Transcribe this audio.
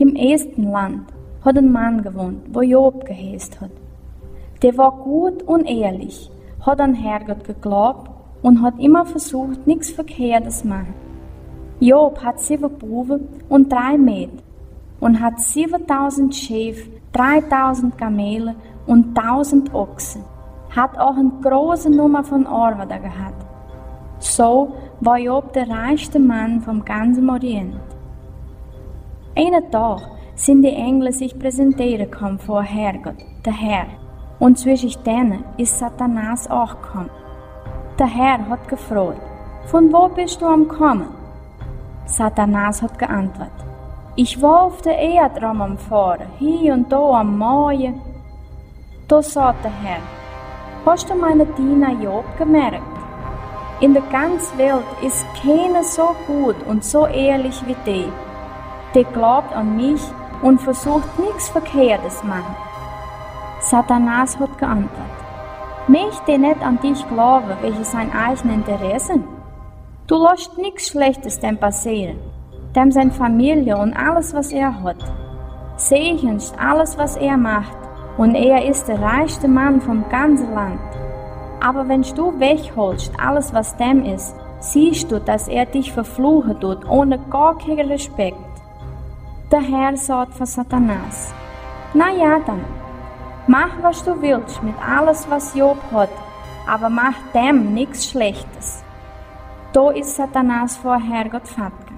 Im ersten Land hat ein Mann gewohnt, wo Job geheißt hat. Der war gut und ehrlich, hat an Herrgott geglaubt und hat immer versucht, nichts Verkehrtes zu machen. Job hat 7 Buben und 3 Mädchen und hat 7000 Schafe, 3000 Kamele und 1000 Ochsen. Hat auch eine große Nummer von Arbeiter gehabt. So war Job der reichste Mann vom ganzen Orient. Einen Tag sind die Engel sich präsentieren gekommen vor Herrgott, der Herr, und zwischen denen ist Satanas auch gekommen. Der Herr hat gefragt, von wo bist du am Kommen? Satanas hat geantwortet, ich war auf der Erde am Fahren, hier und da am Mähen. Da sagt der Herr, hast du meine Diener Job gemerkt? In der ganzen Welt ist keiner so gut und so ehrlich wie der. Der glaubt an mich und versucht nichts Verkehrtes zu machen. Satanas hat geantwortet, möchte nicht an dich glauben, welche sein eigenes Interessen? Du lässt nichts Schlechtes dem passieren, dem seine Familie und alles, was er hat. Segnest alles, was er macht, und er ist der reichste Mann vom ganzen Land. Aber wenn du wegholst alles, was dem ist, siehst du, dass er dich verfluchen tut, ohne gar keinen Respekt. Der Herr sagt von Satanas, na ja dann, mach was du willst mit alles, was Job hat, aber mach dem nichts Schlechtes. Da ist Satanas vor Herrgott Vater